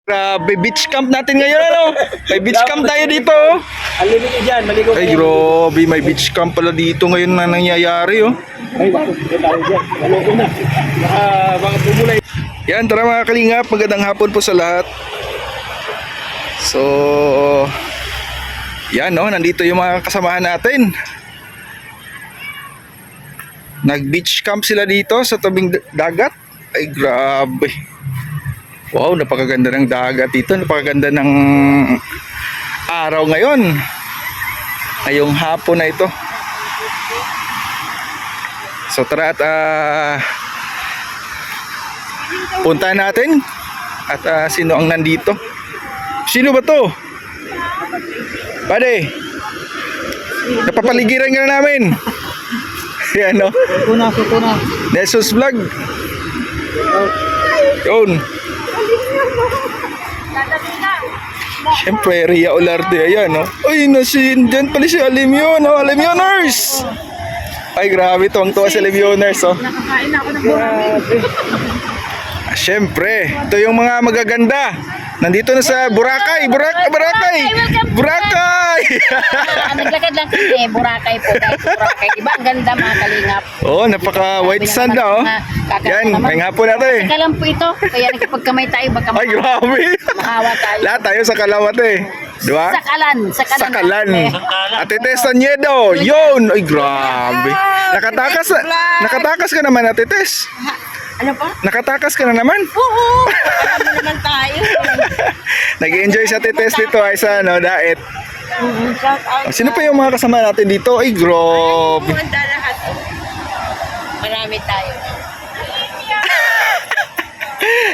Grabe, beach camp natin ngayon, ano? May beach camp tayo dito. Unlimited dyan, maligo Ay, grabe, may beach camp pala dito ngayon na nangyayari, oh. Ay, bakit? Tayo dyan. Maligo na. Baka bumulay. Yan, tara mga kalingap, magandang hapon po sa lahat. So, yan, no, nandito yung mga kasamahan natin. Nag-beach camp sila dito sa tabing dagat. Ay, grabe. Wow, napakaganda ng dagat dito. Napakaganda ng araw ngayon. Ngayong hapon na ito. So tara at puntahan natin. At sino ang nandito? Sino ba to? Pade, napapaligiran ka na namin. Yan, no? Sutuna. Nessus Vlog. Yun. Siyempre, Ria Olarte, ayan, no? Ay, dyan pala si Alimyon, no? Alimyoners! Ay, grabe, tuwang-tuwa si Alimyoners, oh. Nakakain ako ng burami. Siyempre, ito yung mga magaganda. Nandito na sa Boracay, Boracay! Naglakad lang kami, Boracay po. Boracay. Diba? Ang ganda mga kalingap. Oh, napaka white sand na, oh. Yan, may hapon na to, eh. Teka lang po ito. Kaya nakipagkamay tayo, baka Ay, grabe! mahawa tayo. Lahat tayo sa Kalawat, eh. Diba? Sakalan. Ate Tess Tanyedo, yun! Ay, grabe. Nakatakas ka naman, Ate Tess. Ano pa? Nakatakas ka na naman. Oo! Alam mo naman tayo. Nag-enjoy sa Ate Tess dito ay sa ano, daet. Shout out. Sino pa yung mga kasama natin dito? Ay, grabe. Pumunta lahat. Marami tayo.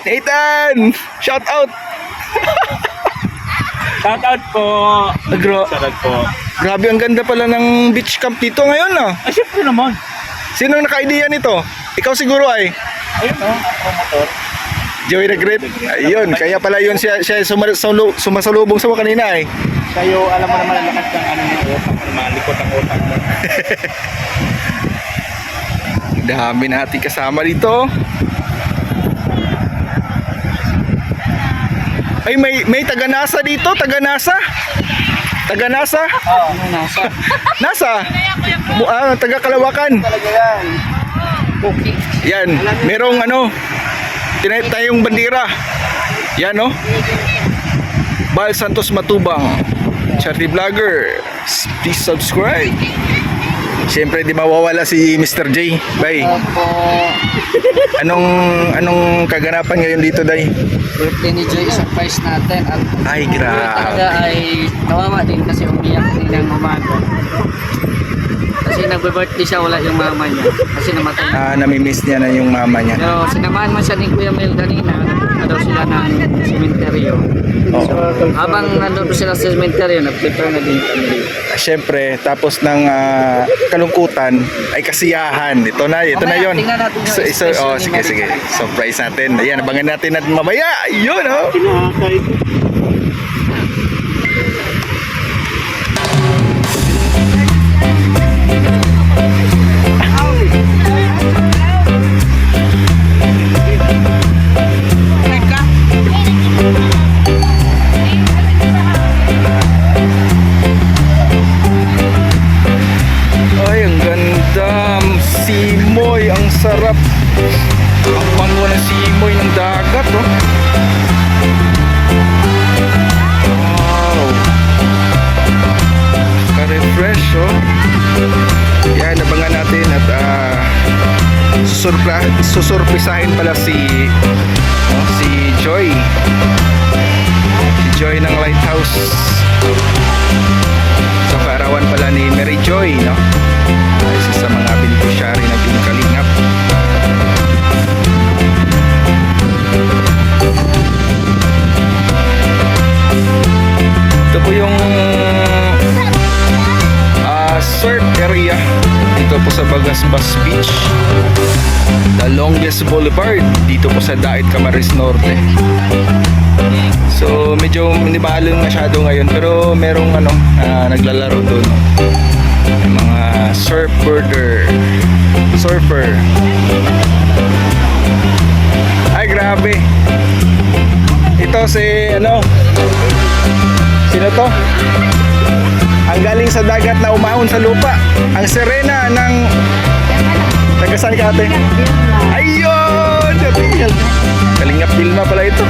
Nathan! Shout out! Shout out po. Shout out po. Grabe, ang ganda pala ng beach camp dito ngayon, ah. Ay, syempre naman. Sino ang naka-idea nito? Ikaw siguro ay. Ayun o, promotor. Joey Regret. Ayun, kaya pala yun siya sumasalubong sa mga kanina eh. Kayo, alam mo naman ang lakas ng ano nito. Malikot ang utak mo. Dami natin kasama dito. Ay, may taga-NASA dito, taga-NASA. Taga-NASA? Oo, nasa. NASA? Taga-Kalawakan. Talaga yan. Okay. Yan, merong ano, tinayip tayong bandera. Yan, no? Bal Santos Matubang, charity vlogger. Please subscribe. Siyempre, di mawawala si Mr. J. Bay, Opo. anong kaganapan ngayon dito, Day? Birthday ni Joy, surprise natin. At Ay, talaga grabe. ay kawawa din kasi umiyak din ng umaga. Kasi nagbe-birthday siya, wala yung mama niya. Kasi namatay. Namimiss niya na yung mama niya. Pero sinamahan man siya ni Kuya Mel kanina, na daw sila ng sementeryo. Oo. So, habang nandun sila sa sementeryo, nag-prepare na din kami. Siyempre, tapos ng kalungkutan ay kasiyahan. Ito na yun. Tingnan natin yung expression ni Sige. Marita. Surprise natin. Ayan, abangan natin at mamaya. Yun, oh. Ay, ang ganda. Simoy, ang sarap. Ang bango ng simoy ng dagat, oh. Wow. Ka-refresh, oh. Yan, abangan natin at susurprisahin pala si Joy. Si Joy ng Lighthouse. Sa kaarawan pala ni Mary Joy, no? Isa sa mga beneficiary na Kalingap. Ito po yung surf area dito po sa Bagasbas Beach, the longest boulevard dito po sa Daet, Camarines Norte. So medyo hindi mahalong masyado ngayon, pero merong naglalaro doon, yung mga surfer. Ay, grabe. Ito si ano? Sino to? Ang galing sa dagat na umahon sa lupa. Ang sirena ng... Taga saan ka ate? Ayun! Kalingap Dilma pala ito.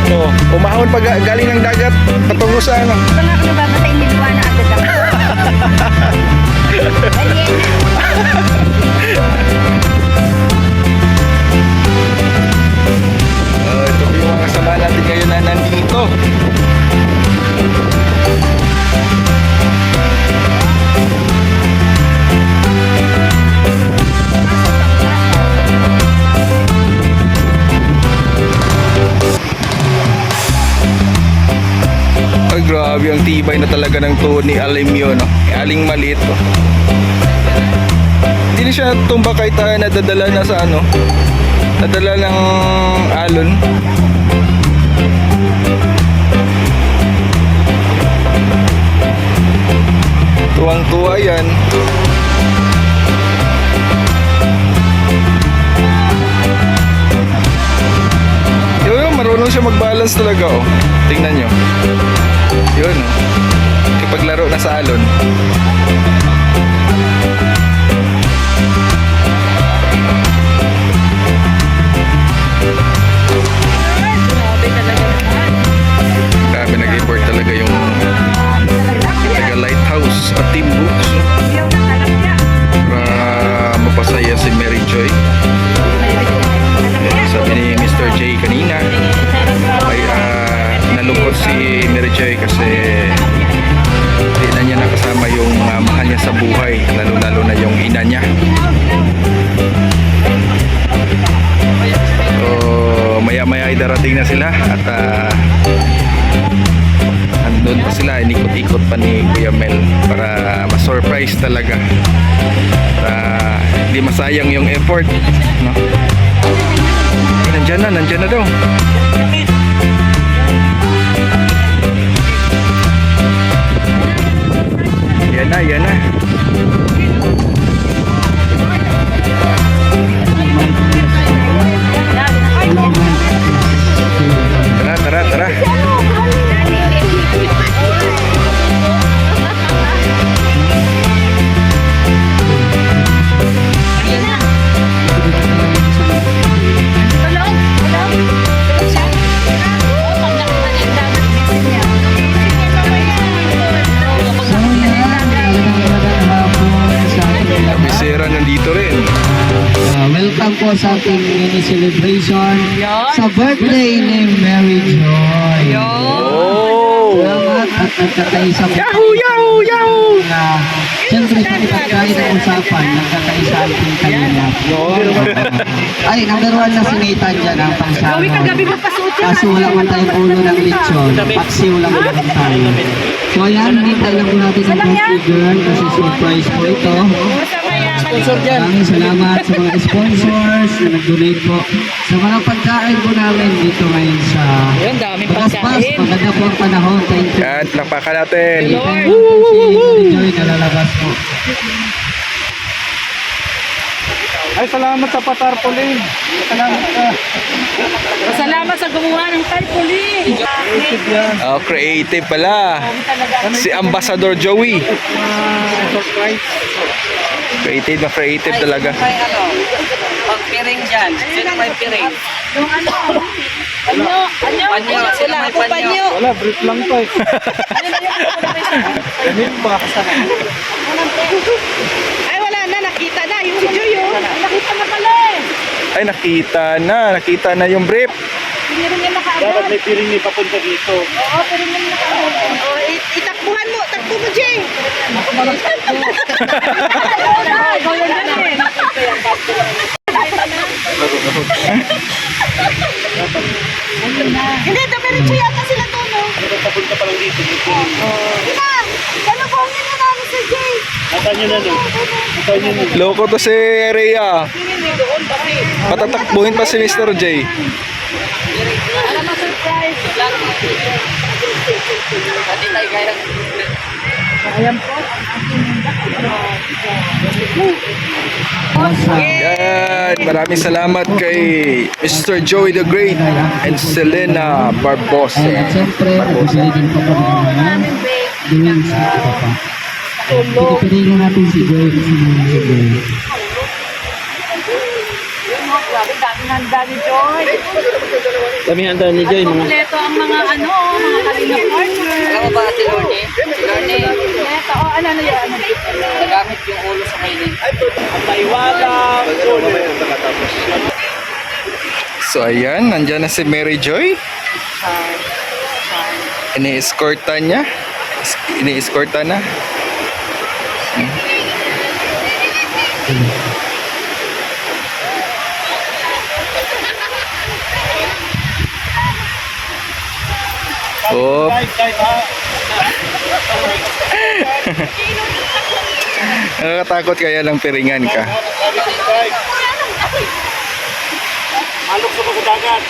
So, umahon pag galing ng dagat patungo sa ano. Ito nga ako nababatay ni Buwana ako daw. Ito po yung mga kasama natin ngayon na nandito. Ay, grabe ang tibay na talaga ng tuhod ni Alim yun, no? Aling maliit, no? Hindi na siya tumba kahit nadadala na sa ano, nadala ng alon. Tuwang-tuwa yan. Yun, marunong siya mag-balance talaga, oh. Tingnan nyo. Yun, oh. Kipaglaro na sa alon. Grabe, nag-report talaga yung taga Lighthouse at Team Books, no? Para mapasaya si Mary Joy. Sabi ni Mr. J kanina ay nalungkot si Mary Joy kasi hindi na niya nakasama yung mga mahal niya sa buhay, lalo na yung ina niya. So maya-maya ay darating na sila at andun pa sila, inikot-ikot pa ni Kuya Mel para ma-surprise talaga, para hindi masayang yung effort, no? Nandyan na daw. Yan na. Tara. Bisera nandito rin. Welcome po sa ating mini celebration sa birthday ni Mary Joy. Oh! Salamat at nagkakaisa po. Yahoo! Siyempre sa pagkain ng usapan, nagkakaisa ang ating kanina. Ay, number 1 na sinitan dyan ang pangsahod. Kaso wala man tayong ulo ng lechon, paksiw lang naman tayo. So ayan, hintay lang po natin ang birthday girl kasi surprise po ito. Maraming salamat sa mga sponsors na nag-donate po sa mga pagkain po namin dito ngayon sa Pagaspas. Maganda po ang panahon. Thank you. Yan, lakpakan natin. Enjoy na lalabas po. Ay, salamat sa patarpaulin. Salamat sa gumawa ng tarpaulin. Oh, creative pala. Si Ambassador Joey. Creative talaga. Pag-piring dyan. Sino may piring? Panyo. Sino may panyo? Wala, brief lang to eh. Ay, wala na. Nakita na. Yung si Joy, oh. Nakita na pala eh. Ay, nakita na yung brief. Hindi rin niya nakaano. Dapat may piring ni papunta dito. Oo, pero hindi niya nakaano. Oh, itakbuhan mo. Takbo mo, Jay. Ikaw yan dyan eh. Hindi, dabiritso yata sila to, no? Papunta pa lang dito. Diba? Galubongin mo namin si Jay. Natan nyo na no? Natan nyo na. Loko to si Rhea. Patatakbuhin pa si Mr. J. Alam mo, surprise. Ayan po. Yan. Ayan, maraming salamat kay Mr. Joey the Great and Selena Barbosa. At siyempre, nagbibili din po kami ng mga drinks at iba pa. Pipiliin natin si Joy kasi naman si Joy. Grabe, dami handa ni Joy. Kami handa ni Joy. Mga Kompleto ang mga mga kalinga partner. Alam mo ba si Lorne? Si Lorne, Kompleto. Ano yan? nagamit yung ulo sa kainin. So ayan, nandyan na si Mary Joy. Ini-escorta niya. Ini-escorta na. Oh, nakakatakot kaya lang piringan ka. Malok sa mga dagat.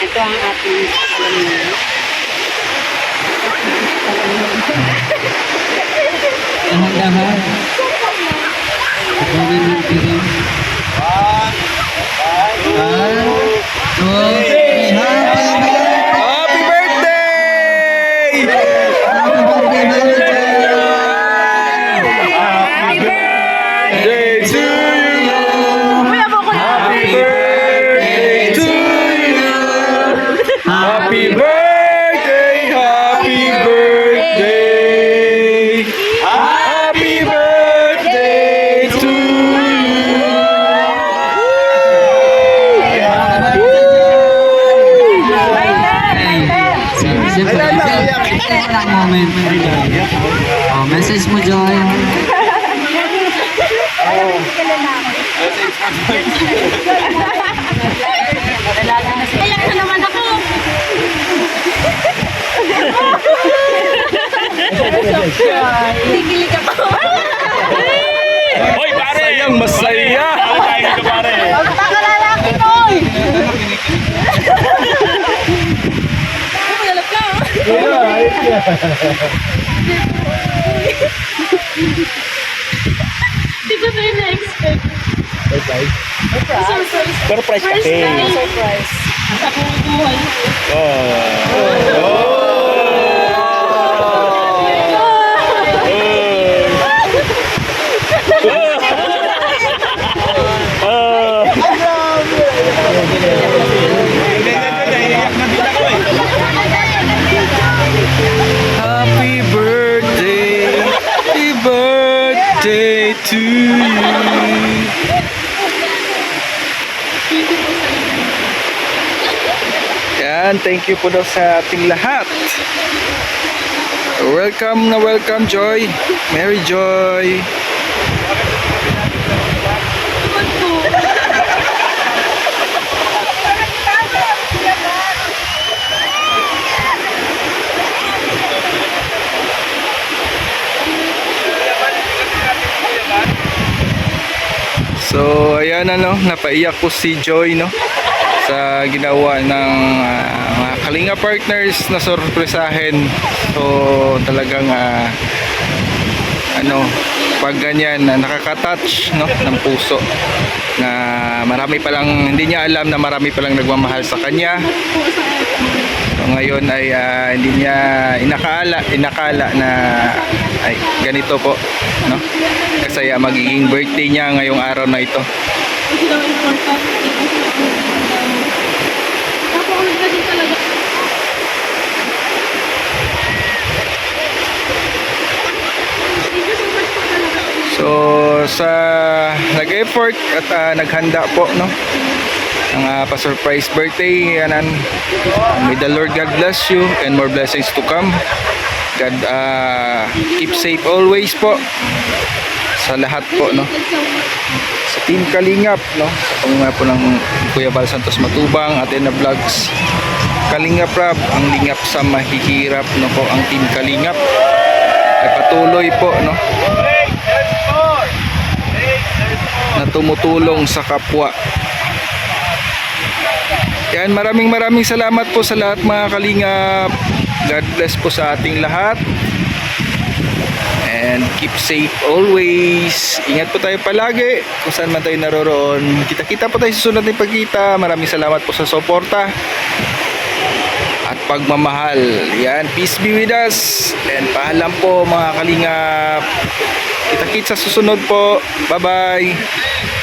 Ito ang ating alam niyo. Dahan-dahan. Pagkain ng piring. Happy birthday! Day to you. Happy birthday to you. Happy birthday, happy birthday. Happy birthday to Message mo, Joy. Kaya na naman ako. Tigil ka pa. Hoy, pare! Sayang masaya. Kain ka, pare. Baka lalaki ko. Umalap ka. Hindi ko na ina-expect. Surprise. Surprise First kasi. time. Surprise. Ako ang buhay. Happy birthday to you. Yan, thank you po daw sa ating lahat. Welcome na welcome, Joy. Mary Joy. So, ayan napaiyak po si Joy sa ginawa ng mga Kalinga partners na sorpresahin. So, talagang pag ganyan nakaka-touch ng puso na marami pa lang hindi niya alam na marami pa lang nagmamahal sa kanya. So, ngayon ay hindi niya inakala na ay ganito po, kasi magiging birthday niya ngayong araw na ito. So sa nag-effort at naghanda po ng pa-surprise birthday, may the Lord God bless you and more blessings to come. God keep safe always po sa lahat po sa Team Kalingap sa nga po ng Kuya Val Santos Matubang at na Vlogs. Kalingap Rab, ang lingap sa mahihirap po ang Team Kalingap ay patuloy po na tumutulong sa kapwa. Yan, maraming salamat po sa lahat mga kalingap. God bless po sa ating lahat. And keep safe always. Ingat po tayo palagi kung saan man tayo naroroon. Kita-kita po tayo sa susunod na pagkita. Maraming salamat po sa suporta at pagmamahal. Yan, peace be with us. And paalam po mga kalingap. Kita-kita sa susunod po. Bye-bye.